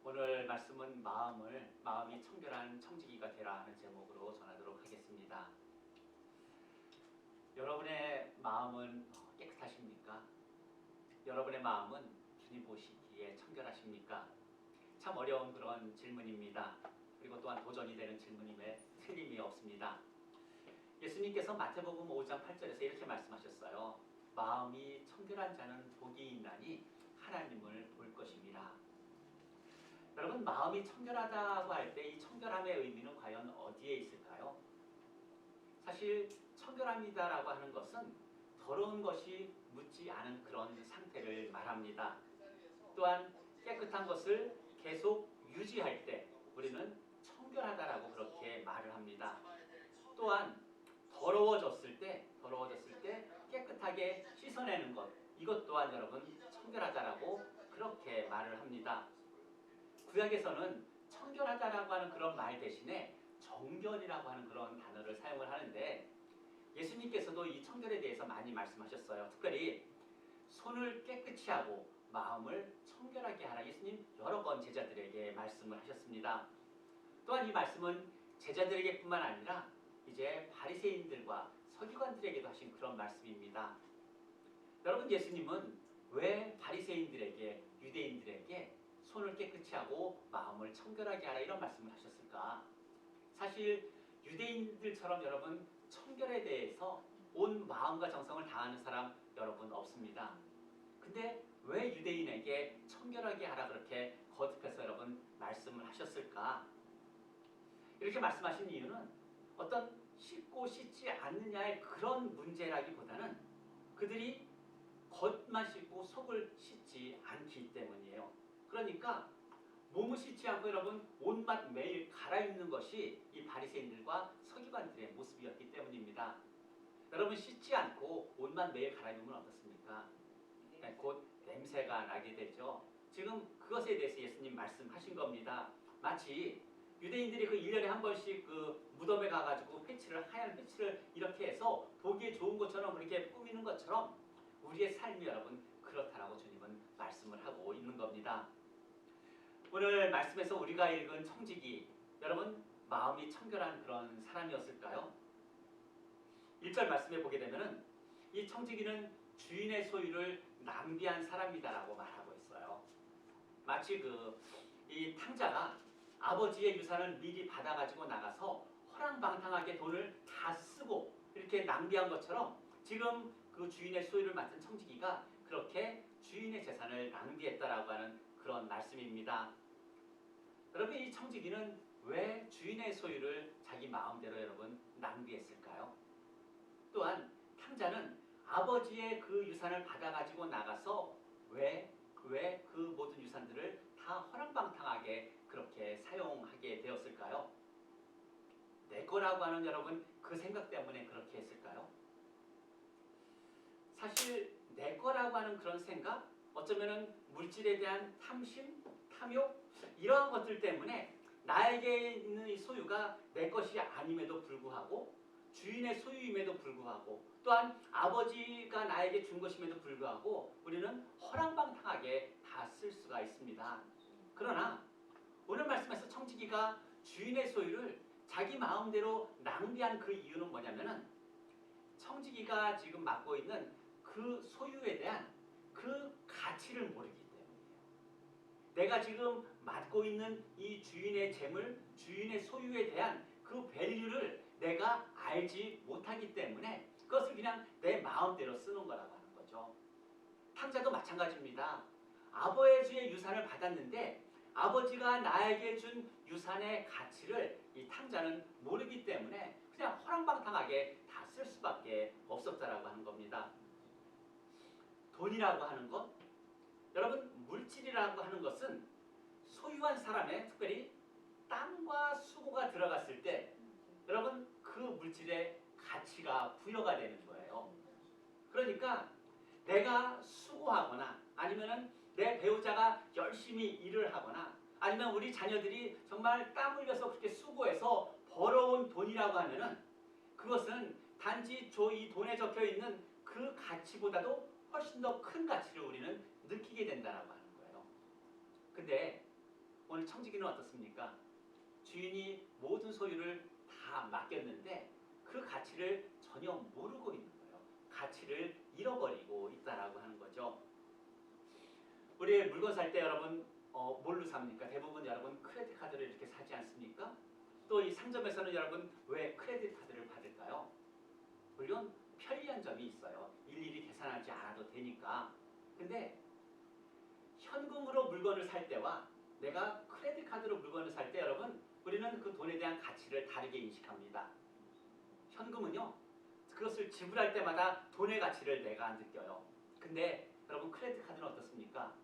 오늘 말씀은 마음이 청결한 청지기가 되라 하는 제목으로 전하도록 하겠습니다. 여러분의 마음은 깨끗하십니까? 여러분의 마음은 주님 보시기에 청결하십니까? 참 어려운 그런 질문입니다. 그리고 또한 도전이 되는 질문임에 틀림이 없습니다. 예수님께서 마태복음 5장 8절에서 이렇게 말씀하셨어요. 마음이 청결한 자는 복이 있나니 하나님을 볼 것입니다. 여러분, 마음이 청결하다고 할 때 이 청결함의 의미는 과연 어디에 있을까요? 사실 청결합니다라고 하는 것은 더러운 것이 묻지 않은 그런 상태를 말합니다. 또한 깨끗한 것을 계속 유지할 때 우리는 청결하다라고 그렇게 말을 합니다. 또한 더러워졌을 때 깨끗하게 씻어내는 것, 이것 또한 여러분 청결하다라고 그렇게 말을 합니다. 구약에서는 청결하다라고 하는 그런 말 대신에 정결이라고 하는 그런 단어를 사용을 하는데, 예수님께서도 이 청결에 대해서 많이 말씀하셨어요. 특별히 손을 깨끗이 하고 마음을 청결하게 하라, 예수님 여러 번 제자들에게 말씀을 하셨습니다. 또한 이 말씀은 제자들에게뿐만 아니라 이제 바리새인들과 서기관들에게도 하신 그런 말씀입니다. 여러분, 예수님은 왜 바리새인들에게, 유대인들에게 손을 깨끗이 하고 마음을 청결하게 하라 이런 말씀을 하셨을까? 사실 유대인들처럼 여러분 청결에 대해서 온 마음과 정성을 다하는 사람 여러분 없습니다. 근데 왜 유대인에게 청결하게 하라 그렇게 거듭해서 여러분 말씀을 하셨을까? 이렇게 말씀하신 이유는 어떤 씻고 씻지 않느냐의 그런 문제라기보다는 그들이 겉만 씻고 속을 씻지 않기 때문이에요. 그러니까 몸을 씻지 않고 여러분 옷만 매일 갈아입는 것이 이 바리새인들과 서기관들의 모습이었기 때문입니다. 여러분, 씻지 않고 옷만 매일 갈아입으면 어떻습니까? 곧 냄새가 나게 되죠. 지금 그것에 대해서 예수님 말씀하신 겁니다. 마치 유대인들이 그 1년에 한 번씩 그 무덤에 가가지고 하얀 회칠을 이렇게 해서 보기에 좋은 것처럼 그렇게 꾸미는 것처럼 우리의 삶이 여러분 그렇다라고 주님은 말씀을 하고 있는 겁니다. 오늘 말씀에서 우리가 읽은 청지기, 여러분 마음이 청결한 그런 사람이었을까요? 1절 말씀에 보게 되면은 이 청지기는 주인의 소유를 낭비한 사람이다라고 말하고 있어요. 마치 이 탕자가 아버지의 유산을 미리 받아가지고 나가서 허랑방탕하게 돈을 다 쓰고 이렇게 낭비한 것처럼 지금 그 주인의 소유를 맡은 청지기가 그렇게 주인의 재산을 낭비했다라고 하는 그런 말씀입니다. 여러분, 이 청지기는 왜 주인의 소유를 자기 마음대로 여러분 낭비했을까요? 또한 탕자는 아버지의 그 유산을 받아가지고 나가서 왜 그 모든 유산들을 다 허랑방탕하게 그렇게 사용하게 되었을까요? 내 거라고 하는 여러분 그 생각 때문에 그렇게 했을까요? 사실 내 거라고 하는 그런 생각, 어쩌면은 물질에 대한 탐심, 탐욕, 이러한 것들 때문에 나에게 있는 이 소유가 내 것이 아님에도 불구하고, 주인의 소유임에도 불구하고, 또한 아버지가 나에게 준 것임에도 불구하고 우리는 허랑방탕하게 다 쓸 수가 있습니다. 그러나 오늘 말씀에서 청지기가 주인의 소유를 자기 마음대로 낭비한 그 이유는 뭐냐면은 청지기가 지금 맡고 있는 그 소유에 대한 그 가치를 모르기 때문이에요. 내가 지금 맡고 있는 이 주인의 재물, 주인의 소유에 대한 그 밸류를 내가 알지 못하기 때문에 그것을 그냥 내 마음대로 쓰는 거라고 하는 거죠. 탕자도 마찬가지입니다. 아버지의 유산을 받았는데 아버지가 나에게 준 유산의 가치를 이 탕자는 모르기 때문에 그냥 허랑방탕하게 다 쓸 수밖에 없었다라고 하는 겁니다. 돈이라고 하는 것, 여러분 물질이라고 하는 것은 소유한 사람의, 특별히 땀과 수고가 들어갔을 때 여러분 그 물질의 가치가 부여가 되는 거예요. 그러니까 내가 수고하거나 아니면은 내 배우자가 열심히 일을 하거나 아니면 우리 자녀들이 정말 땀 흘려서 그렇게 수고해서 벌어온 돈이라고 하면은 그것은 단지 이 돈에 적혀 있는 그 가치보다도 훨씬 더 큰 가치를 우리는 느끼게 된다라고 하는 거예요. 근데 오늘 오늘 청지기는 어떻습니까? 주인이 모든 소유를 다 맡겼는데 그 가치를 전혀 모르고 있는 거예요. 가치를 잃어버리고 있다라고 하는 거죠. 우리 물건 살 때 여러분 뭘로 삽니까? 대부분 여러분 크레딧 카드를 이렇게 사지 않습니까? 또 이 상점에서는 여러분 왜 크레딧 카드를 받을까요? 물론 편리한 점이 있어요. 일일이 계산하지 않아도 되니까. 근데 현금으로 물건을 살 때와 내가 크레딧 카드로 물건을 살 때 여러분 우리는 그 돈에 대한 가치를 다르게 인식합니다. 현금은요, 그것을 지불할 때마다 돈의 가치를 내가 느껴요. 근데 여러분 크레딧 카드는 어떻습니까?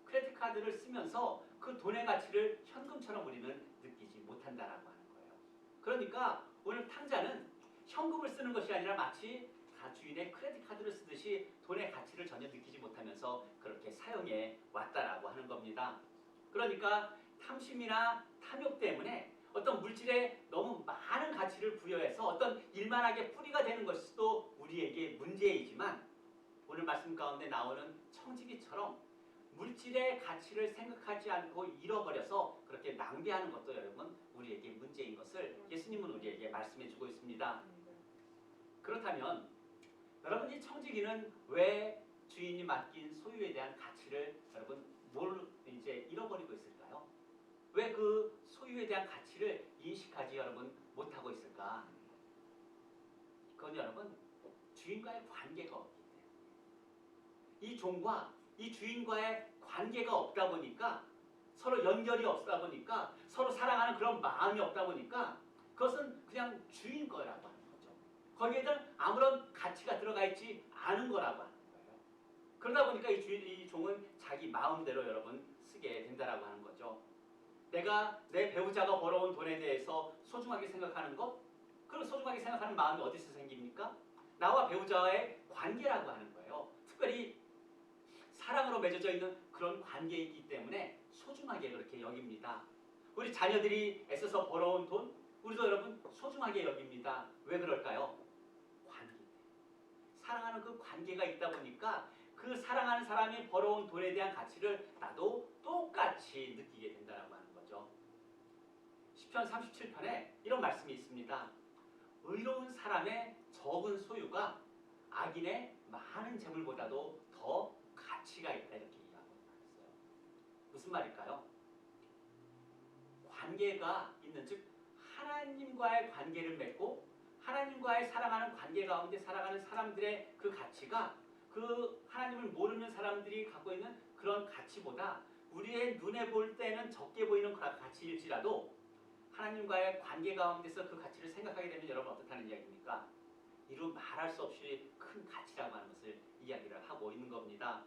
크레딧 카드를 쓰면서 그 돈의 가치를 현금처럼 우리는 느끼지 못한다라고 하는 거예요. 그러니까 오늘 탕자는 현금을 쓰는 것이 아니라 마치 주인의 크레딧 카드를 쓰듯이 돈의 가치를 전혀 느끼지 못하면서 그렇게 사용해 왔다라고 하는 겁니다. 그러니까 탐심이나 탐욕 때문에 어떤 물질에 너무 많은 가치를 부여해서 어떤 일만하게 뿌리가 되는 것도 우리에게 문제이지만 오늘 말씀 가운데 나오는 청지기처럼 물질의 가치를 생각하지 않고 잃어버려서 그렇게 낭비하는 것도 여러분 우리에게 문제인 것을 예수님은 우리에게 말씀해 주고 있습니다. 그렇다면 여러분 이 청지기는 왜 주인이 맡긴 소유에 대한 가치를 여러분 이제 잃어버리고 있을까요? 왜 그 소유에 대한 가치를 인식하지 여러분 못하고 있을까? 그건 여러분 주인과의 관계가 없기 때문에 이 종과 이 주인과의 관계가 없다 보니까 서로 연결이 없다 보니까 서로 사랑하는 그런 마음이 없다 보니까 그것은 그냥 주인 거라고 하는 거죠. 거기에는 아무런 가치가 들어가 있지 않은 거라고 하는 거예요. 그러다 보니까 이 종은 자기 마음대로 여러분 쓰게 된다라고 하는 거죠. 내가 내 배우자가 벌어온 돈에 대해서 소중하게 생각하는 것? 그런 소중하게 생각하는 마음이 어디서 생깁니까? 나와 배우자의 관계라고 하는 거예요. 특별히 사랑으로 맺어져 있는 그런 관계이기 때문에 소중하게 그렇게 여깁니다. 우리 자녀들이 애써서 벌어온 돈, 우리도 여러분 소중하게 여깁니다. 왜 그럴까요? 관계. 사랑하는 그 관계가 있다 보니까 그 사랑하는 사람이 벌어온 돈에 대한 가치를 나도 똑같이 느끼게 된다고 하는 거죠. 시편 37편에 이런 말씀이 있습니다. 의로운 사람의 적은 소유가 악인의 많은 재물보다도 더 가치가 있다 이렇게 이야기하고 있어요. 무슨 말일까요? 관계가 있는 즉 하나님과의 관계를 맺고 하나님과의 사랑하는 관계 가운데 살아가는 사람들의 그 가치가 그 하나님을 모르는 사람들이 갖고 있는 그런 가치보다 우리의 눈에 볼 때는 적게 보이는 가치일지라도 하나님과의 관계 가운데서 그 가치를 생각하게 되면 여러분 어떻다는 이야기입니까? 이루 말할 수 없이 큰 가치라고 하는 것을 이야기를 하고 있는 겁니다.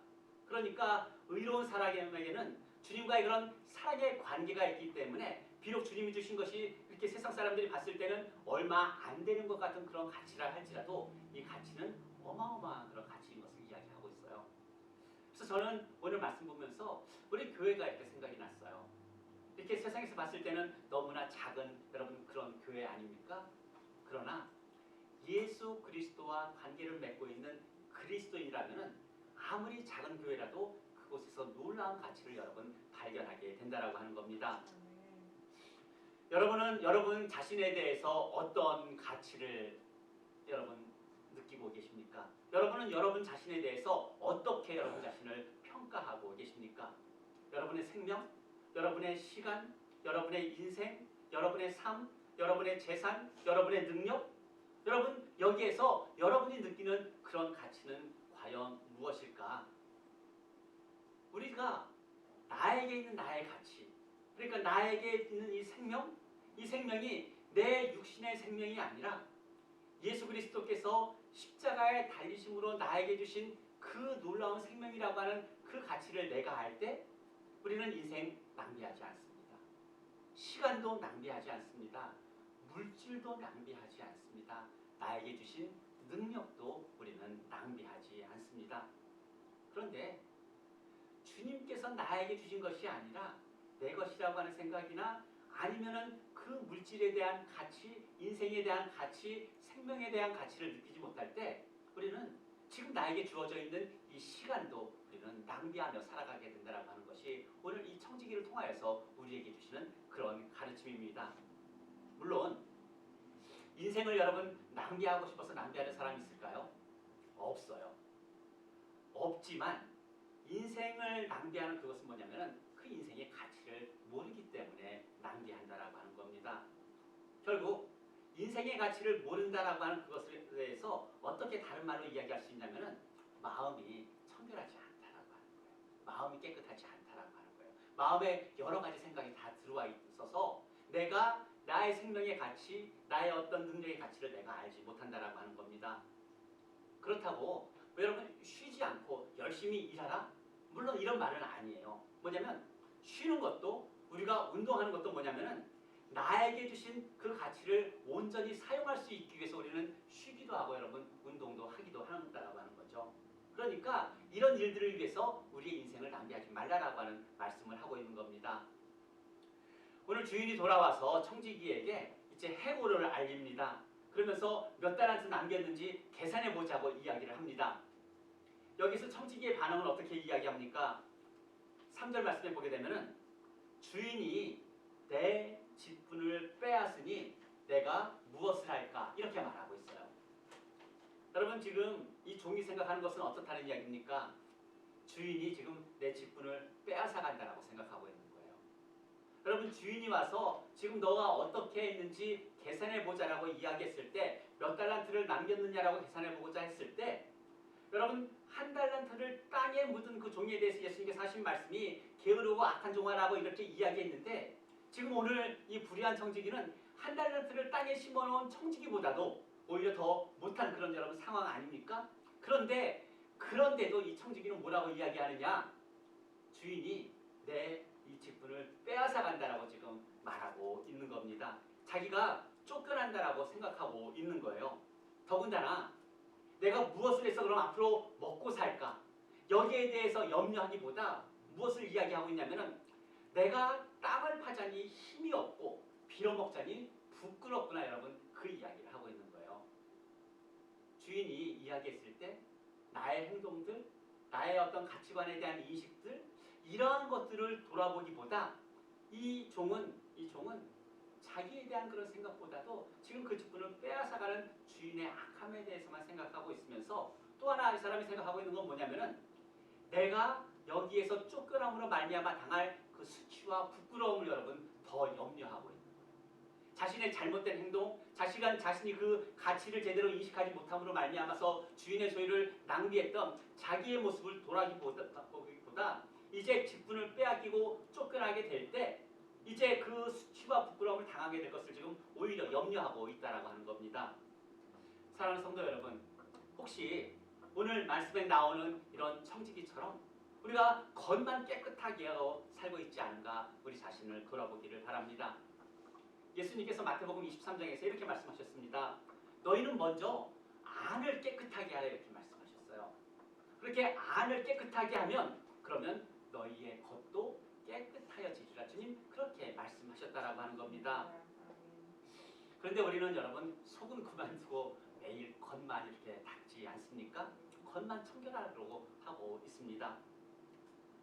그러니까 의로운 사람에게는 주님과의 그런 사랑의 관계가 있기 때문에 비록 주님이 주신 것이 이렇게 세상 사람들이 봤을 때는 얼마 안 되는 것 같은 그런 가치라 할지라도 이 가치는 어마어마한 그런 가치인 것을 이야기하고 있어요. 그래서 저는 오늘 말씀 보면서 우리 교회가 이렇게 생각이 났어요. 이렇게 세상에서 봤을 때는 너무나 작은 여러분 그런 교회 아닙니까? 그러나 예수 그리스도와 관계를 맺고 있는 그리스도인이라면 아무리 작은 교회라도 그곳에서 놀라운 가치를 여러분 발견하게 된다라고 하는 겁니다. 여러분은 여러분 자신에 대해서 어떤 가치를 여러분 느끼고 계십니까? 여러분은 여러분 자신에 대해서 어떻게 여러분 자신을 평가하고 계십니까? 여러분의 생명, 여러분의 시간, 여러분의 인생, 여러분의 삶, 여러분의 재산, 여러분의 능력, 여러분 여기에서 여러분이 느끼는 그런 가치는 과연 무엇일까? 우리가 나에게 있는 나의 가치, 그러니까 나에게 있는 이 생명이 내 육신의 생명이 아니라 예수 그리스도께서 십자가에 달리심으로 나에게 주신 그 놀라운 생명이라고 하는 그 가치를 내가 알 때 우리는 인생 낭비하지 않습니다. 시간도 낭비하지 않습니다. 물질도 낭비하지 않습니다. 나에게 주신 능력도 우리는 낭비하지 않습니다. 그런데 주님께서 나에게 주신 것이 아니라 내 것이라고 하는 생각이나 아니면은 그 물질에 대한 가치, 인생에 대한 가치, 생명에 대한 가치를 느끼지 못할 때 우리는 지금 나에게 주어져 있는 이 시간도 우리는 낭비하며 살아가게 된다는 것이 오늘 이 청지기를 통해 통하여서 우리에게 주시는 그런 가르침입니다. 물론 인생을 여러분 낭비하고 싶어서 낭비하는 사람이 있을까요? 없어요. 없지만 인생을 낭비하는 그것은 뭐냐면은 그 인생의 가치를 모르기 때문에 낭비한다라고 하는 겁니다. 결국 인생의 가치를 모른다라고 하는 그것에 대해서 어떻게 다른 말로 이야기할 수 있냐면은 마음이 청결하지 않다라고 하는 거예요. 마음이 깨끗하지 않다라고 하는 거예요. 마음에 여러 가지 생각이 다 들어와 있어서 내가 나의 생명의 가치, 나의 어떤 능력의 가치를 내가 알지 못한다라고 하는 겁니다. 그렇다고 여러분 쉬지 않고 열심히 일하라? 물론 이런 말은 아니에요. 뭐냐면 쉬는 것도 우리가 운동하는 것도 뭐냐면은 나에게 주신 그 가치를 온전히 사용할 수 있기 위해서 우리는 쉬기도 하고 여러분 운동도 하기도 한다라고 하는 거죠. 그러니까 이런 일들을 위해서 우리의 인생을 낭비하지 말라라고 하는 말씀을 하고 있는 겁니다. 오늘 주인이 돌아와서 청지기에게 이제 해고를 알립니다. 그러면서 몇 달한테 남겼는지 계산해 보자고 이야기를 합니다. 여기서 청지기의 반응은 어떻게 이야기합니까? 3절 말씀에 보게 되면은 주인이 내 직분을 빼앗으니 내가 무엇을 할까? 이렇게 말하고 있어요. 여러분 지금 이 종이 생각하는 것은 어떻다는 이야기입니까? 주인이 지금 내 직분을 빼앗아 간다라고 생각하고 있는 거예요. 여러분 주인이 와서 지금 너가 어떻게 했는지 계산해 보자라고 이야기했을 때 몇 달란트를 남겼느냐라고 계산해 보고자 했을 때 여러분 한 달란트를 땅에 묻은 그 종에 대해서 예수님께서 하신 말씀이 게으르고 악한 종아라고 이렇게 이야기했는데 지금 오늘 이 불의한 청지기는 한 달란트를 땅에 심어놓은 청지기보다도 오히려 더 못한 그런 여러분 상황 아닙니까? 그런데도 이 청지기는 뭐라고 이야기하느냐? 주인이 내 이 직분을 빼앗아 간다라고 지금 말하고 있는 겁니다. 자기가 쫓겨난다라고 생각하고 있는 거예요. 더군다나 내가 무엇을 해서 그럼 앞으로 먹고 살까? 여기에 대해서 염려하기보다 무엇을 이야기하고 있냐면은 내가 땅을 파자니 힘이 없고 빌어먹자니 부끄럽구나 여러분 그 이야기를 하고 있는 거예요. 주인이 이야기했을 때 나의 행동들, 나의 어떤 가치관에 대한 인식들 이러한 것들을 돌아보기보다 이 종은 자기에 대한 그런 생각보다도 지금 그 직분을 빼앗아가는 주인의 악함에 대해서만 생각하고 있으면서 또 하나 이 사람이 생각하고 있는 건 뭐냐면은 내가 여기에서 쫓겨남으로 말미암아 당할 그 수치와 부끄러움을 여러분 더 염려하고 있는 거예요. 자신의 잘못된 행동, 자신이 그 가치를 제대로 인식하지 못함으로 말미암아서 주인의 소유를 낭비했던 자기의 모습을 보기보다 이제 직분을 빼앗기고 쫓겨나게 될 때 이제 그 수치와 부끄러움을 당하게 될 것을 지금 오히려 염려하고 있다라고 하는 겁니다. 사랑하는 성도 여러분, 혹시 오늘 말씀에 나오는 이런 청지기처럼 우리가 겉만 깨끗하게 하고 살고 있지 않은가 우리 자신을 돌아보기를 바랍니다. 예수님께서 마태복음 23장에서 이렇게 말씀하셨습니다. 너희는 먼저 안을 깨끗하게 하라 이렇게 말씀하셨어요. 그렇게 안을 깨끗하게 하면 그러면 너희의 겉도 깨끗하여지리라. 주님 그렇게 말씀하셨다라고 하는 겁니다. 그런데 우리는 여러분 속은 그만두고 매일 겉만 이렇게 닦지 않습니까? 겉만 청결하려고 하고 있습니다.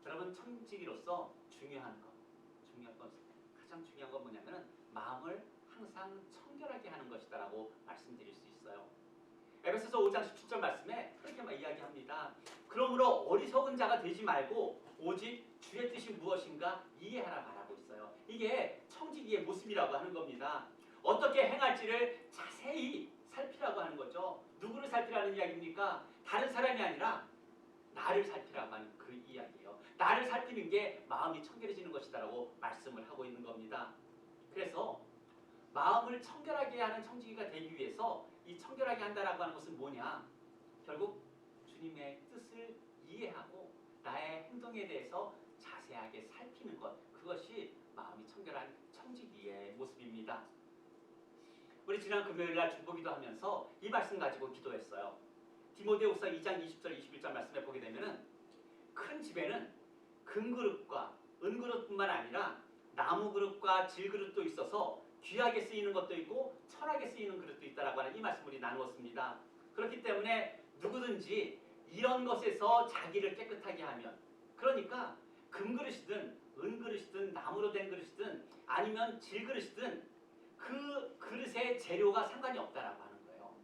여러분 청지기로서 가장 중요한 건 뭐냐면은 마음을 항상 청결하게 하는 것이다라고 말씀드릴 수 있어요. 에베소서 5장 17절 말씀에 그렇게 이야기합니다. 그러므로 어리석은 자가 되지 말고 오직 주의 뜻이 무엇인가 이해하라 말하고 있어요. 이게 청지기의 모습이라고 하는 겁니다. 어떻게 행할지를 자세히 살피라고 하는 거죠. 누구를 살피라는 이야기입니까? 다른 사람이 아니라 나를 살피라고 하는 그 이야기예요. 나를 살피는 게 마음이 청결해지는 것이다라고 말씀을 하고 있는 겁니다. 그래서 마음을 청결하게 하는 청지기가 되기 위해서 이 청결하게 한다라고 하는 것은 뭐냐? 결국 주님의 뜻을 이해하고 나의 행동에 대해서 자세하게 살피는 것, 그것이 마음이 청결한 청지기의 모습입니다. 우리 지난 금요일날 중보기도 하면서 이 말씀 가지고 기도했어요. 디모데후서 2장 20절 21절 말씀에 보게 되면은 큰 집에는 금그릇과 은그릇뿐만 아니라 나무그릇과 질그릇도 있어서 귀하게 쓰이는 것도 있고 천하게 쓰이는 그릇도 있다라고 하는 이 말씀을 우리 나누었습니다. 그렇기 때문에 누구든지 이런 것에서 자기를 깨끗하게 하면, 그러니까 금그릇이든 은그릇이든 나무로 된 그릇이든 아니면 질그릇이든 그 그릇의 재료가 상관이 없다라고 하는 거예요.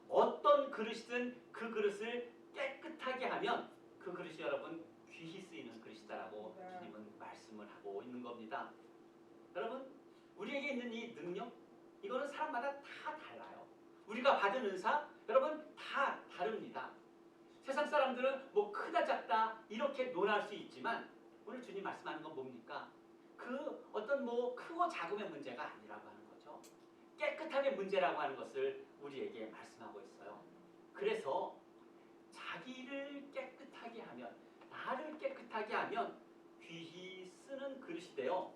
어떤 그릇이든 그 그릇을 깨끗하게 하면 그 그릇이 여러분 귀히 쓰이는 그릇이다라고 주님은 말씀을 하고 있는 겁니다. 여러분, 우리에게 있는 이 능력, 이거는 사람마다 다 달라요. 우리가 받은 은사, 여러분 다 다릅니다. 세상 사람들은 뭐 크다 작다 이렇게 논할 수 있지만 오늘 주님 말씀하는 건 뭡니까? 그 어떤 뭐 크고 작음의 문제가 아니라고 하는 거죠. 깨끗함의 문제라고 하는 것을 우리에게 말씀하고 있어요. 그래서 자기를 깨끗하게 하면, 나를 깨끗하게 하면 귀히 쓰는 그릇이 되어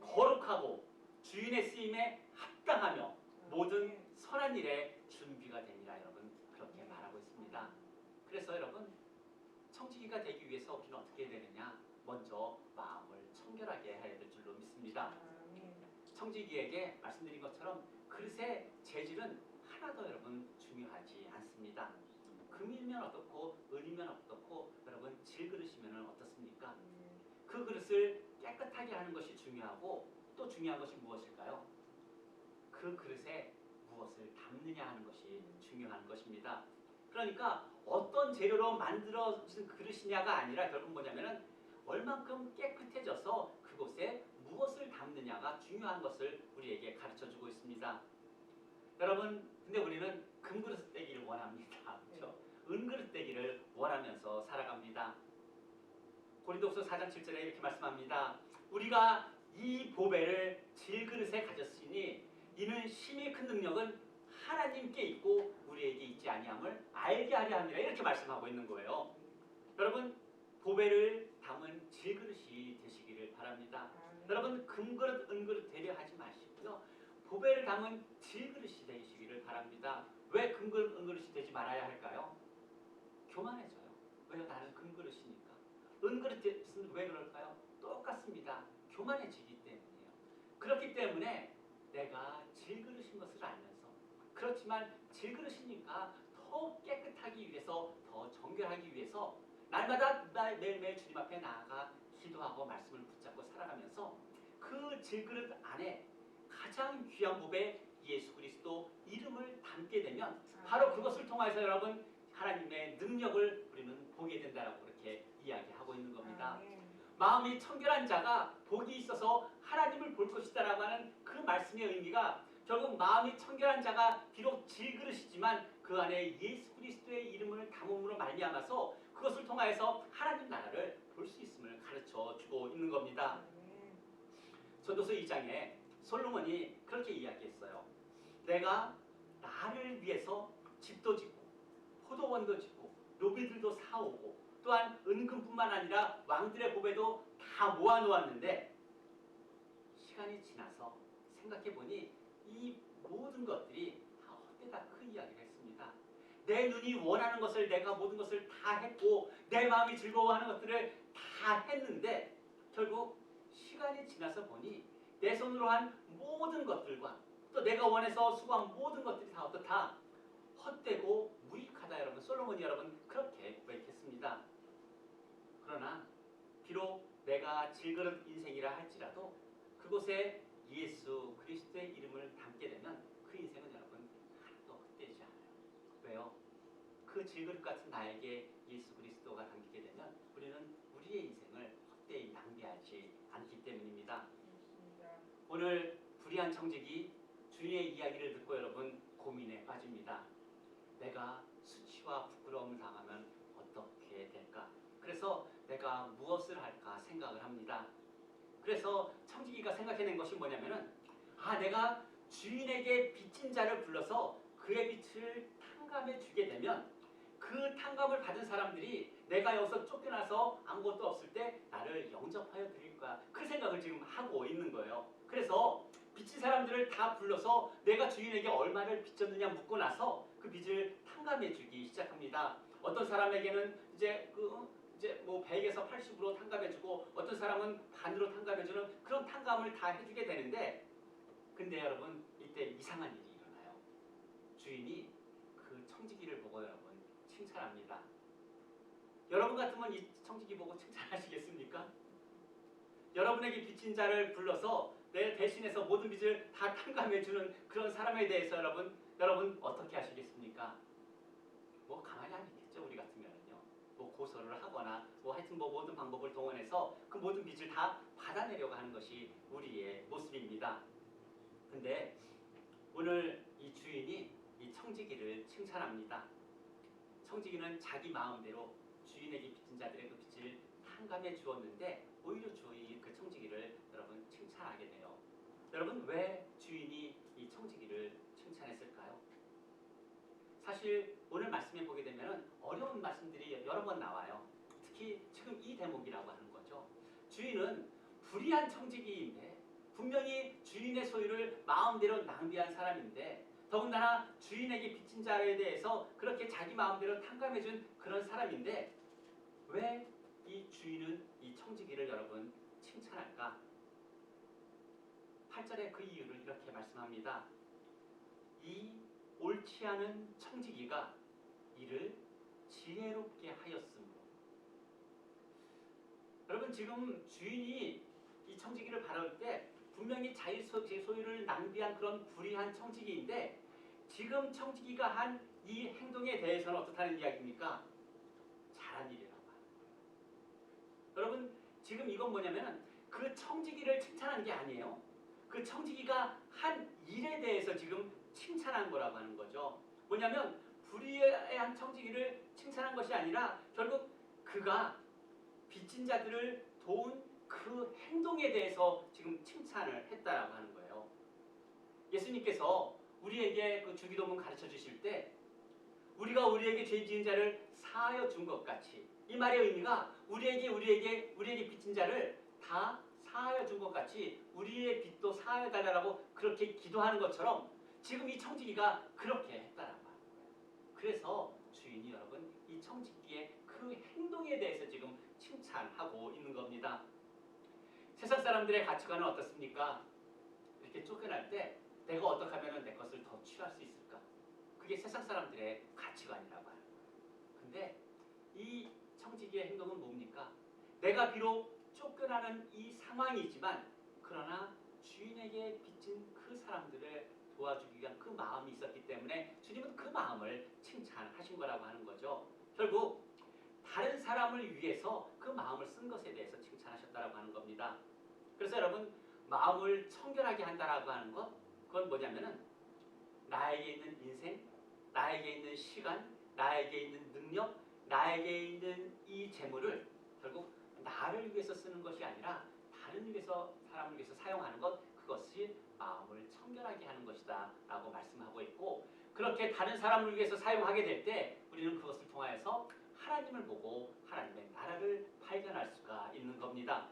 거룩하고 주인의 쓰임에 합당하며 모든 선한 일에 준비가 되니라. 여러분 그렇게 말하고 있습니다. 그래서 여러분 청지기가 되기 위해서 우리는 어떻게 해야 되느냐? 먼저 마음을 청결하게 해야 될 줄로 믿습니다. 청지기에게 말씀드린 것처럼 그릇의 재질은 하나도 여러분 중요하지 않습니다. 금이면 어떻고 은이면 어떻고 여러분 질그릇이면 어떻습니까? 그 그릇을 깨끗하게 하는 것이 중요하고 또 중요한 것이 무엇일까요? 그 그릇에 무엇을 담느냐 하는 것이 중요한 것입니다. 그러니까 어떤 재료로 만들어진 그릇이냐가 아니라 결국 뭐냐면은 얼만큼 깨끗해져서 그곳에 무엇을 담느냐가 중요한 것을 우리에게 가르쳐주고 있습니다. 여러분, 근데 우리는 금그릇 되기를 원합니다. 그렇죠? 은그릇 되기를 원하면서 살아갑니다. 고린도후서 4장 7절에 이렇게 말씀합니다. 우리가 이 보배를 질그릇에 가졌으니 이는 심히 큰 능력은 하나님께 있고 우리에게 있지 아니함을 알게 하려 함이라. 이렇게 말씀하고 있는 거예요. 여러분, 보배를 담은 질그릇이 되시기를 바랍니다. 여러분, 금그릇 은그릇 되려 하지 마시고요, 보배를 담은 질그릇이 되시기를 바랍니다. 왜 금그릇 은그릇이 되지 말아야 할까요? 교만해져요. 왜요? 나는 금그릇이니까. 은그릇은 왜 그럴까요? 똑같습니다. 교만해지기 때문이에요. 그렇기 때문에 내가 질그릇인 것을 알면서, 그렇지만 질그릇이니까 더 깨끗하기 위해서, 더 정결하기 위해서 날마다 매일매일 주님 앞에 나아가 기도하고 말씀을 붙잡고 살아가면서 그 질그릇 안에 가장 귀한 보배 예수 그리스도 이름을 담게 되면 바로 그것을 통해서 여러분 하나님의 능력을 우리는 보게 된다라고 그렇게 이야기하고 있는 겁니다. 마음이 청결한 자가 복이 있어서 하나님을 볼 것이다라고 하는 그 말씀의 의미가 결국 마음이 청결한 자가 비록 질그릇이지만 그 안에 예수 그리스도의 이름을 담음으로 말미암아서 그것을 통하여서 하나님 나라를 볼 수 있음을 가르쳐 주고 있는 겁니다. 전도서 2장에 솔로몬이 그렇게 이야기했어요. 내가 나를 위해서 집도 짓고 포도원도 짓고 노비들도 사오고 또한 은금뿐만 아니라 왕들의 보배도 다 모아놓았는데 시간이 지나서 생각해보니 이 모든 것들이 다 헛되다, 그 이야기를 했습니다. 내 눈이 원하는 것을, 내가 모든 것을 다 했고 내 마음이 즐거워하는 것들을 다 했는데 결국 시간이 지나서 보니 내 손으로 한 모든 것들과 또 내가 원해서 수고한 모든 것들이 다 어떻다? 헛되고 무익하다. 여러분, 솔로몬이 여러분 그렇게 고백했습니다. 그러나 비록 내가 질그릇 인생이라 할지라도 그곳에 예수 그리스도의 이름을 담게 되면 그 인생은 여러분 하나도 헛되지 않아요. 왜요? 그 질그릇 같은 나에게 예수 그리스도가 담기게 되면 우리는 우리의 인생을 헛되이 낭비하지 않기 때문입니다. 오늘 불의한 청직이 주님의 이야기를 듣고 여러분 고민에 빠집니다. 내가 수치와 부끄러움을 당하면 어떻게 될까? 그래서 내가 무엇을 할까 생각을 합니다. 그래서 청지기가 생각해낸 것이 뭐냐면은, 내가 주인에게 빚진 자를 불러서 그의 빚을 탕감해 주게 되면 그 탕감을 받은 사람들이 내가 여기서 쫓겨나서 아무것도 없을 때 나를 영접하여 드릴 거야. 그 생각을 지금 하고 있는 거예요. 그래서 빚진 사람들을 다 불러서 내가 주인에게 얼마를 빚졌느냐 묻고 나서 그 빚을 탕감해 주기 시작합니다. 어떤 사람에게는 이제 뭐 100에서 80으로 탕감해주고 어떤 사람은 반으로 탕감해주는 그런 탕감을 다 해주게 되는데, 근데 여러분 이때 이상한 일이 일어나요. 주인이 그 청지기를 보고 여러분 칭찬합니다. 여러분 같으면 이 청지기 보고 칭찬하시겠습니까? 여러분에게 빚진 자를 불러서 내 대신해서 모든 빚을 다 탕감해 주는 그런 사람에 대해서 여러분 어떻게 하시겠습니까? 뭐 가만히 안 있겠죠. 우리 같으면은요. 뭐 고소를 하거나 뭐 하여튼 뭐 모든 방법을 동원해서 그 모든 빚을 다 받아내려고 하는 것이 우리의 모습입니다. 근데 오늘 이 주인이 이 청지기를 칭찬합니다. 청지기는 자기 마음대로 주인에게 빚진 자들의 그 빚을 탕감해 주었는데 오히려 주인이 그 청지기를 여러분 칭찬하게 돼요. 여러분 왜 주인이 이 청지기를 칭찬했을까요? 사실 오늘 말씀에 보게 되면 어려운 말씀들이 여러 번 나와요. 특히 지금 이 대목이라고 하는 거죠. 주인은 불의한 청지기인데 분명히 주인의 소유를 마음대로 낭비한 사람인데 더군다나 주인에게 빚진 자에 대해서 그렇게 자기 마음대로 탕감해준 그런 사람인데 왜 이 주인은 이 청지기를 여러분 칭찬할까? 8절에 그 이유를 이렇게 말씀합니다. 이 옳지 않은 청지기가 이를 지혜롭게 하였으므로. 여러분 지금 주인이 이 청지기를 바라볼 때 분명히 자기 소유를 낭비한 그런 불의한 청지기인데 지금 청지기가 한 이 행동에 대해서는 어떻다는 이야기입니까? 잘한 일이라고 하는 거예요. 여러분 지금 이건 뭐냐면 그 청지기를 칭찬한 게 아니에요. 그 청지기가 한 일에 대해서 지금 칭찬한 거라고 하는 거죠. 뭐냐면 불의한 청지기를 칭찬한 것이 아니라 결국 그가 빚진 자들을 도운 그 행동에 대해서 지금 칭찬을 했다라고 하는 거예요. 예수님께서 우리에게 그 주기도문 가르쳐 주실 때 우리가 우리에게 죄 지은 자를 사하여 준 것 같이 이 말의 의미가 우리에게 빚진 자를 다 사하여 준 것 같이 우리의 빚도 사하여 달라고 그렇게 기도하는 것처럼 지금 이 청지기가 그렇게 했다라고 하는 거예요. 그래서 주인이 여러분 이 청지기의 그 행동에 대해서 지금 칭찬하고 있는 겁니다. 세상 사람들의 가치관은 어떻습니까? 이렇게 쫓겨날 때 내가 어떻게 하면 내 것을 더 취할 수 있을까? 그게 세상 사람들의 가치관이라고 하는 거예요. 근데 이 청지기의 행동은 뭡니까? 내가 비록 쫓겨나는 이 상황이지만 그러나 주인에게 빚진 그 사람들을 도와주기 위한 그 마음이 있었기 때문에 주님은 그 마음을 칭찬하신 거라고 하는 거죠. 결국 다른 사람을 위해서 그 마음을 쓴 것에 대해서 칭찬하셨다라고 하는 겁니다. 그래서 여러분 마음을 청결하게 한다라고 하는 것 그건 뭐냐면은 나에게 있는 인생, 나에게 있는 시간, 나에게 있는 능력, 나에게 있는 이 재물을 결국 나를 위해서 쓰는 것이 아니라 다른 사람을 위해서 사용하는 것 그것이 마음을 청결하게 하는 것이다 라고 말씀하고 있고 그렇게 다른 사람을 위해서 사용하게 될 때 우리는 그것을 통하여서 하나님을 보고 하나님의 나라를 발견할 수가 있는 겁니다.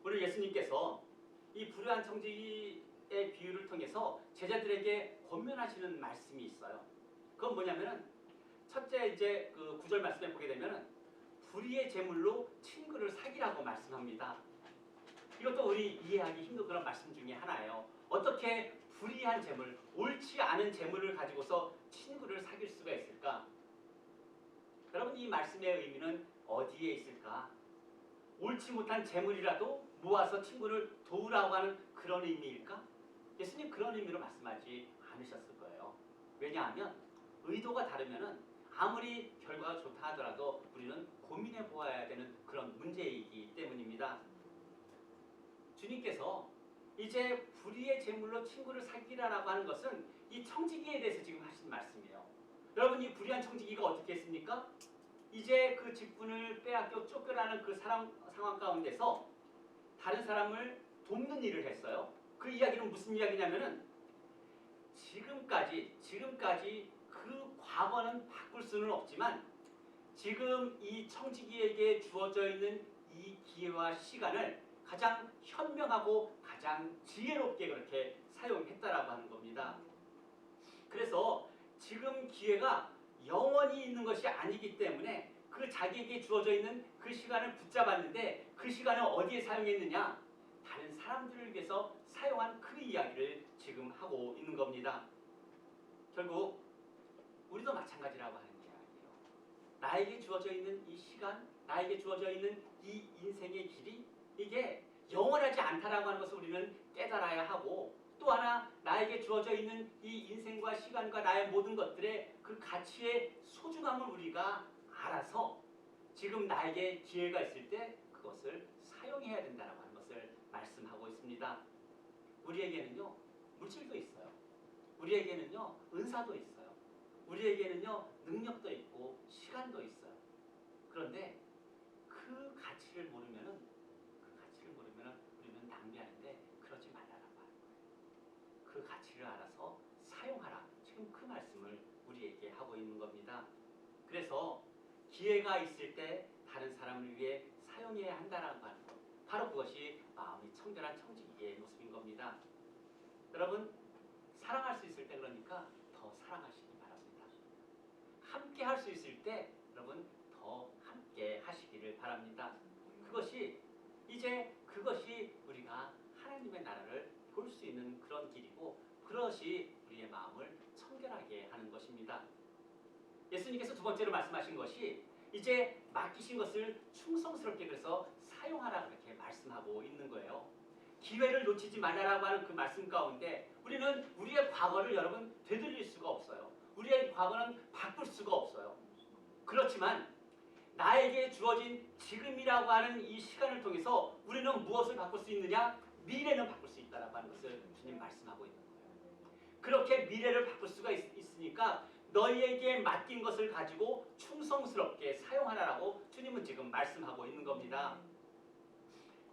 오늘 예수님께서 이 불의한 청지기의 비유를 통해서 제자들에게 권면하시는 말씀이 있어요. 그건 뭐냐면은 첫째 이제 그 9절 말씀에 보게 되면은 불의의 재물로 친구를 사귀라고 말씀합니다. 이것도 우리 이해하기 힘든 그런 말씀 중에 하나예요. 어떻게 불의한 재물, 옳지 않은 재물을 가지고서 친구를 사귈 수가 있을까? 여러분 이 말씀의 의미는 어디에 있을까? 옳지 못한 재물이라도 모아서 친구를 도우라고 하는 그런 의미일까? 예수님 그런 의미로 말씀하지 않으셨을 거예요. 왜냐하면 의도가 다르면은 아무리 결과가 좋다 하더라도 우리는 고민해 보아야 되는 그런 문제이기 때문입니다. 주님께서 이제 불의의 재물로 친구를 사귀라라고 하는 것은 이 청지기에 대해서 지금 하신 말씀이에요. 여러분 이 불의한 청지기가 어떻게 했습니까? 이제 그 직분을 빼앗겨 쫓겨나는 그 상황 가운데서 다른 사람을 돕는 일을 했어요. 그 이야기는 무슨 이야기냐면은 지금까지 그 과거는 바꿀 수는 없지만 지금 이 청지기에게 주어져 있는 이 기회와 시간을 가장 현명하고 가장 지혜롭게 그렇게 사용했다라고 하는 겁니다. 그래서 지금 기회가 영원히 있는 것이 아니기 때문에 그 자기에게 주어져 있는 그 시간을 붙잡았는데 그 시간을 어디에 사용했느냐? 다른 사람들을 위해서 사용한 그 이야기를 지금 하고 있는 겁니다. 결국 우리도 마찬가지라고 하는 이야기예요. 나에게 주어져 있는 이 시간, 나에게 주어져 있는 이 인생의 길이 이게 영원하지 않다라고 하는 것을 우리는 깨달아야 하고, 또 하나 나에게 주어져 있는 이 인생과 시간과 나의 모든 것들의 그 가치의 소중함을 우리가 알아서 지금 나에게 기회가 있을 때 그것을 사용해야 된다라고 하는 것을 말씀하고 있습니다. 우리에게는요, 물질도 있어요. 우리에게는요, 은사도 있어요. 우리에게는요, 능력도 있고 시간도 있어요. 그런데 그 가치를 모르면은 우리는 낭비하는데 그러지 말라라고 하는 거예요. 그 가치를 알아서 사용하라. 지금 그 말씀을 우리에게 하고 있는 겁니다. 그래서 기회가 있을 때 다른 사람을 위해 사용해야 한다라고 하는 것. 바로 그것이 마음이 청결한 청지기의 모습인 겁니다. 여러분, 사랑할 수 있을 때 그러니까 더 사랑하시기 바랍니다. 함께 할 수 있을 때 여러분 더 함께 하시기를 바랍니다. 그것이 우리가 하나님의 나라를 볼 수 있는 그런 길이고, 그것이 우리의 마음을 청결하게 하는 것입니다. 예수님께서 두 번째로 말씀하신 것이 이제 맡기신 것을 충성스럽게 그래서 사용하라 그렇게 말씀하고 있는 거예요. 기회를 놓치지 말라라고 하는 그 말씀 가운데 우리는 우리의 과거를 여러분 되돌릴 수가 없어요. 우리의 과거는 바꿀 수가 없어요. 그렇지만 나에게 주어진 지금이라고 하는 이 시간을 통해서 우리는 무엇을 바꿀 수 있느냐? 미래는 바꿀 수 있다라고 하는 것을 주님 말씀하고 있는 거예요. 그렇게 미래를 바꿀 수가 있으니까 너희에게 맡긴 것을 가지고 충성스럽게 사용하라라고 주님은 지금 말씀하고 있는 겁니다.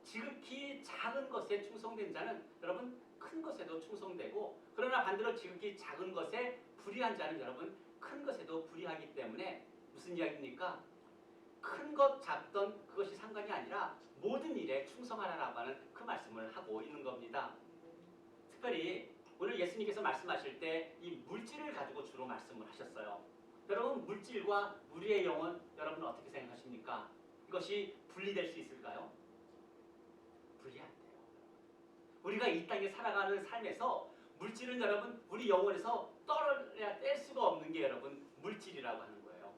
지극히 작은 것에 충성된 자는 여러분 큰 것에도 충성되고, 그러나 반대로 지극히 작은 것에 불의한 자는 여러분 큰 것에도 불의하기 때문에 무슨 이야기입니까? 큰 것 작던 그것이 상관이 아니라 모든 일에 충성하라라고 하는 그 말씀을 하고 있는 겁니다. 특별히 오늘 예수님께서 말씀하실 때 이 물질을 가지고 주로 말씀을 하셨어요. 여러분, 물질과 우리의 영혼 여러분 어떻게 생각하십니까? 이것이 분리될 수 있을까요? 분리 안 돼요. 우리가 이 땅에 살아가는 삶에서 물질은 여러분 우리 영혼에서 떨어야 뗄 수가 없는 게 여러분 물질이라고 하는 거예요.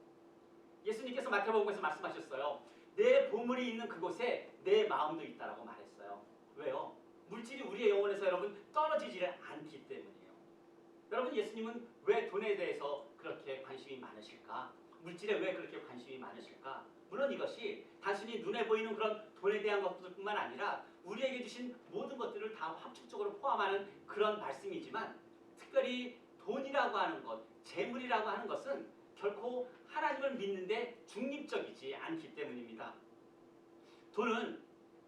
예수님께서 마태복음에서 말씀하셨어요. 내 보물이 있는 그곳에 내 마음도 있다라고 말했어요. 왜요? 물질이 우리의 영혼에서 여러분 떨어지지를 않기 때문이에요. 여러분, 예수님은 왜 돈에 대해서 그렇게 관심이 많으실까? 물질에 왜 그렇게 관심이 많으실까? 물론 이것이 단순히 눈에 보이는 그런 돈에 대한 것뿐만 아니라 우리에게 주신 모든 것들을 다 합축적으로 포함하는 그런 말씀이지만, 특별히 돈이라고 하는 것, 재물이라고 하는 것은 결코 하나님을 믿는데 중립적이지 않기 때문입니다. 돈은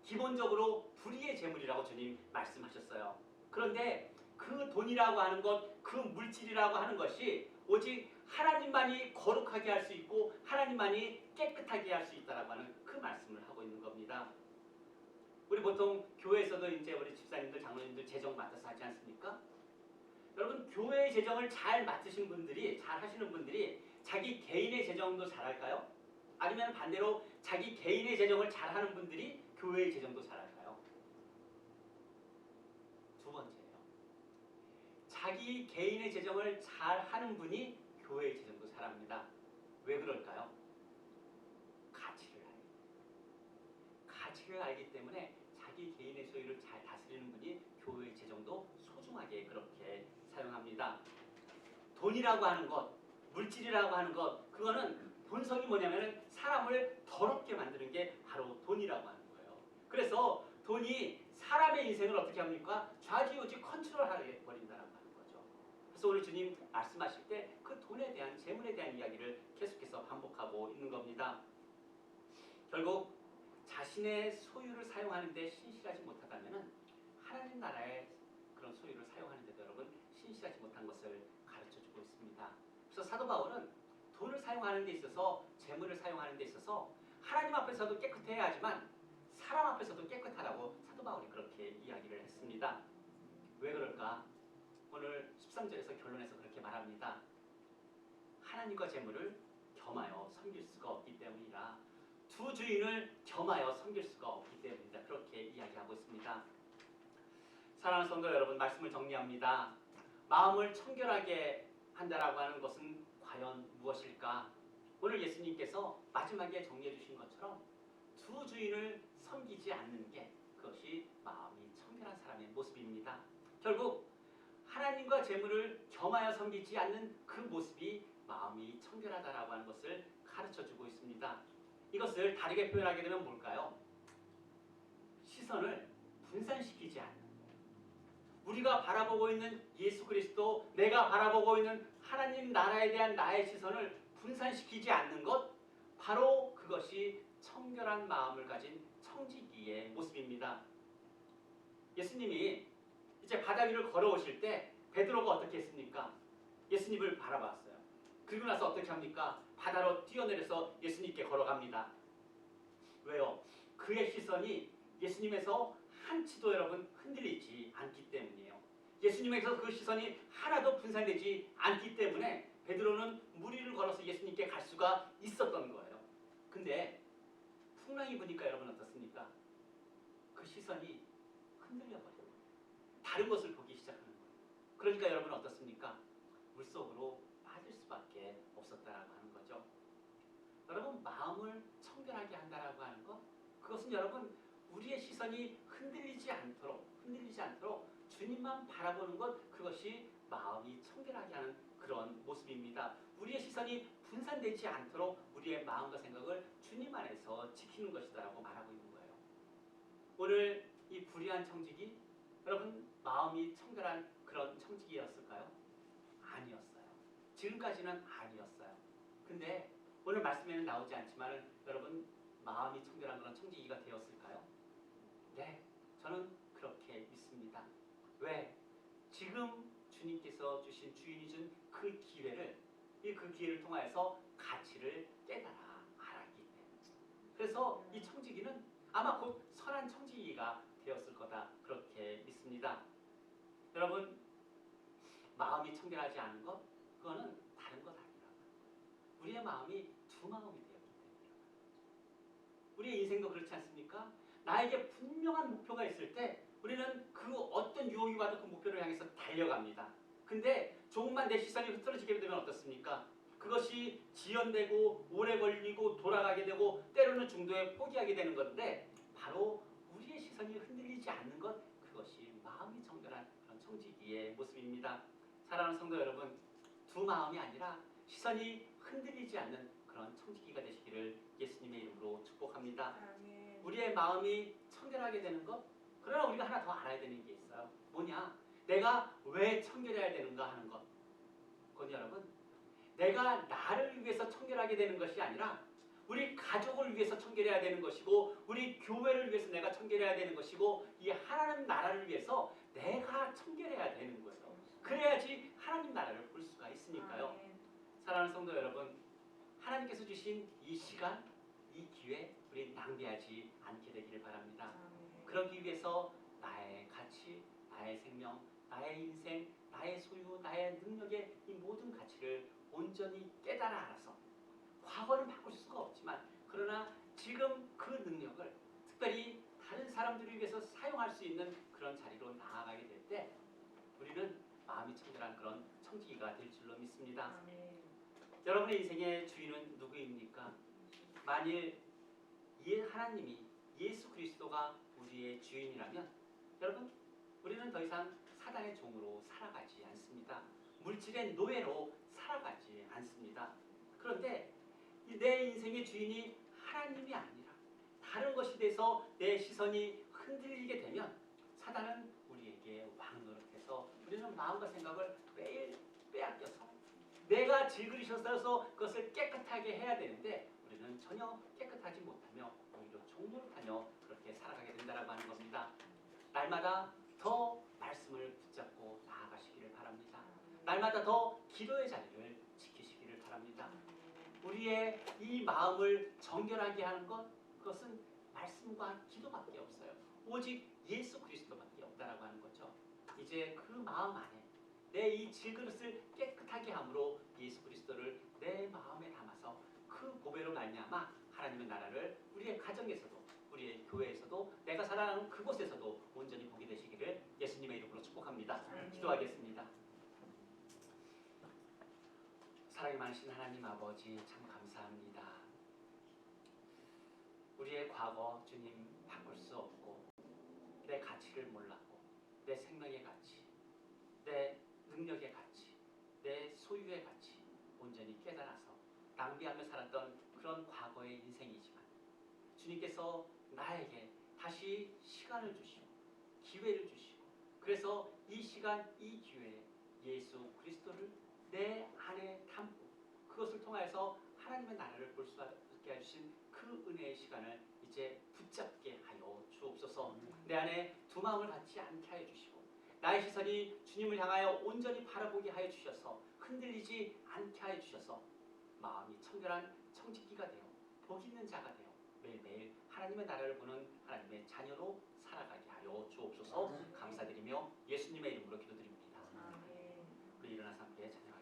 기본적으로 불의의 재물이라고 주님 말씀하셨어요. 그런데 그 돈이라고 하는 것, 그 물질이라고 하는 것이 오직 하나님만이 거룩하게 할 수 있고 하나님만이 깨끗하게 할 수 있다라고 하는 그 말씀을 하고 있는 겁니다. 우리 보통 교회에서도 이제 우리 집사님들, 장로님들 재정 맡아서 하지 않습니까? 여러분, 교회의 재정을 잘 맡으신 분들이, 잘 하시는 분들이 자기 개인의 재정도 잘할까요? 아니면 반대로 자기 개인의 재정을 잘하는 분들이 교회의 재정도 잘할까요? 두 번째예요. 자기 개인의 재정을 잘하는 분이 교회의 재정도 잘합니다. 왜 그럴까요? 가치를 알기 때문에 자기 개인의 소유를 잘 다스리는 분이 교회의 재정도 소중하게 그렇게 사용합니다. 돈이라고 하는 것, 물질이라고 하는 것, 그거는 본성이 뭐냐면 사람을 더럽게 만드는 게 바로 돈이라고 하는 거예요. 그래서 돈이 사람의 인생을 어떻게 합니까? 좌지우지 컨트롤하게 버린다는 거죠. 그래서 오늘 주님 말씀하실 때 그 돈에 대한, 재물에 대한 이야기를 계속해서 반복하고 있는 겁니다. 결국 자신의 소유를 사용하는 데 신실하지 못하다면 하나님 나라의 그런 소유를 사용하는 데도 여러분 신실하지 못한 것을 가르쳐주고 있습니다. 그래서 사도 바울은 돈을 사용하는 데 있어서, 재물을 사용하는 데 있어서 하나님 앞에서도 깨끗해야 하지만 사람 앞에서도 깨끗하라고 사도 바울이 그렇게 이야기를 했습니다. 왜 그럴까? 오늘 13절에서 결론에서 그렇게 말합니다. 하나님과 재물을 겸하여 섬길 수가 없기 때문이라. 두 주인을 겸하여 섬길 수가 없기 때문이다. 그렇게 이야기하고 있습니다. 사랑하는 성도 여러분, 말씀을 정리합니다. 마음을 청결하게 한다라고 하는 것은 과연 무엇일까? 오늘 예수님께서 마지막에 정리해 주신 것처럼 두 주인을 섬기지 않는 게 그것이 마음이 청결한 사람의 모습입니다. 결국 하나님과 재물을 겸하여 섬기지 않는 그 모습이 마음이 청결하다라고 하는 것을 가르쳐주고 있습니다. 이것을 다르게 표현하게 되면 뭘까요? 시선을 분산시키지 않는, 우리가 바라보고 있는 예수 그리스도, 내가 바라보고 있는 하나님 나라에 대한 나의 시선을 분산시키지 않는 것, 바로 그것이 청결한 마음을 가진 청지기의 모습입니다. 예수님이 이제 바다 위를 걸어오실 때 베드로가 어떻게 했습니까? 예수님을 바라봤어요. 그리고 나서 어떻게 합니까? 바다로 뛰어내려서 예수님께 걸어갑니다. 왜요? 그의 시선이 예수님에서 한치도 여러분 흔들리지 않기 때문이에요. 예수님에서 그 시선이 하나도 분산되지 않기 때문에 베드로는 물 위를 걸어서 예수님께 갈 수가 있었던 거예요. 근데 풍랑이 부니까 여러분 어떻습니까? 그 시선이 흔들려 버려요. 다른 것을 보기 시작하는 거예요. 그러니까 여러분 어떻습니까? 물속으로 빠질 수밖에 없었다라고 하는 거죠. 여러분 마음을 청결하게 한다라고 하는 것, 그것은 여러분 우리의 시선이 흔들리지 않도록 주님만 바라보는 것, 그것이 마음이 청결하게 하는 그런 모습입니다. 우리의 시선이 분산되지 않도록 우리의 마음과 생각을 주님 안에서 지키는 것이다라고 말하고 있는 거예요. 오늘 이 불의한 청지기, 여러분 마음이 청결한 그런 청지기였을까요? 아니었어요. 지금까지는 아니었어요. 근데 오늘 말씀에는 나오지 않지만 여러분 마음이 청결한 그런 청지기가 되었을까요? 네, 저는 그렇게 믿습니다. 왜? 지금 주님께서 주신, 주인이 준 그 기회를, 그 기회를 통하여서 가치를 깨달아 알았기 때문에. 그래서 이 청지기는 아마 곧 선한 청지기가 되었을 거다, 그렇게 믿습니다. 여러분 마음이 청결하지 않은 것, 그거는 다른 것 아니라고요. 우리의 마음이 두 마음이 되었기 때문이라고요. 우리의 인생도 그렇지 않습니까? 나에게 분명한 목표가 있을 때 우리는 그 어떤 유혹이 와도 그 목표를 향해서 달려갑니다. 근데 조금만 내 시선이 흐트러지게 되면 어떻습니까? 그것이 지연되고 오래 걸리고 돌아가게 되고 때로는 중도에 포기하게 되는 건데, 바로 우리의 시선이 흔들리지 않는 것, 그것이 마음이 청결한 그런 청지기의 모습입니다. 사랑하는 성도 여러분, 두 마음이 아니라 시선이 흔들리지 않는 그런 청지기가 되시기를 예수님의 이름으로 축복합니다. 아멘. 우리의 마음이 청결하게 되는 것, 그러나 우리가 하나 더 알아야 되는 게 있어요. 뭐냐? 내가 왜 청결해야 되는가 하는 것. 그건 여러분, 내가 나를 위해서 청결하게 되는 것이 아니라 우리 가족을 위해서 청결해야 되는 것이고, 우리 교회를 위해서 내가 청결해야 되는 것이고, 이 하나님 나라를 위해서 내가 청결해야 되는 거예요. 그래야지 하나님 나라를 볼 수가 있으니까요. 아멘. 사랑하는 성도 여러분, 하나님께서 주신 이 시간, 이 기회, 우리 낭비하지 않게 되기를 바랍니다. 아멘. 그러기 위해서 나의 가치, 나의 생명, 나의 인생, 나의 소유, 나의 능력의 이 모든 가치를 온전히 깨달아 알아서, 과거는 바꿀 수가 없지만 그러나 지금 그 능력을 특별히 다른 사람들을 위해서 사용할 수 있는 그런 자리로 나아가게 될 때 우리는 마음이 청결한 그런 청지기가 될 줄로 믿습니다. 아멘. 여러분의 인생의 주인은 누구입니까? 만일 하나님이, 예수 그리스도가 우리의 주인이라면 여러분, 우리는 더 이상 사단의 종으로 살아가지 않습니다. 물질의 노예로 살아가지 않습니다. 그런데 내 인생의 주인이 하나님이 아니라 다른 것이 돼서 내 시선이 흔들리게 되면 사단은 우리에게 왕노릇해서 우리는 마음과 생각을 매일 빼앗겨서 내가 질그리셔서 그것을 깨끗하게 해야 되는데 우리는 전혀 깨끗하지 못하며 오히려 종노릇하며 그렇게 살아가게 된다라고 하는 겁니다. 날마다 더 말씀을 붙잡고 나아가시기를 바랍니다. 날마다 더 기도의 자리를 지키시기를 바랍니다. 우리의 이 마음을 정결하게 하는 것, 그것은 말씀과 기도밖에 없어요. 오직 예수 그리스도밖에 없다라고 하는 거죠. 이제 그 마음 안에 내 이 질그릇을 깨끗하게 함으로 예수 그리스도를 내 마음에 담아서 그 보배로 말미암아 하나님의 나라를 우리의 가정에서도, 우리의 교회에서도, 내가 살아가는 그곳에서도 온전히 보게 되시기를 예수님의 이름으로 축복합니다. 기도하겠습니다. 사랑이 많으신 하나님 아버지, 참 감사합니다. 우리의 과거 주님 바꿀 수 없고 내 가치를 몰랐고 내 생명의 가치, 내 능력의 가치, 내 소유의 가치 온전히 깨달아서 낭비하며 살았던 그런 과거의 인생이지만 주님께서 나에게 다시 시간을 주시고 기회를 주시고 그래서 이 시간 이 기회에 예수 그리스도를 내 안에 담고 그것을 통하여서 하나님의 나라를 볼 수 있게 해주신 그 은혜의 시간을 이제 붙잡게 하여 주옵소서. 내 안에 두 마음을 갖지 않게 하여 주시고 나의 시선이 주님을 향하여 온전히 바라보게 하여 주셔서 흔들리지 않게 하여 주셔서 마음이 청결한 청지기가 되어 복 있는 자가 되어 매일매일 하나님의 나라를 보는 하나님의 자녀로 살아가게 하여 주옵소서. 감사드리며 예수님의 이름으로 기도드립니다. 우리 일어나서 함께 찬양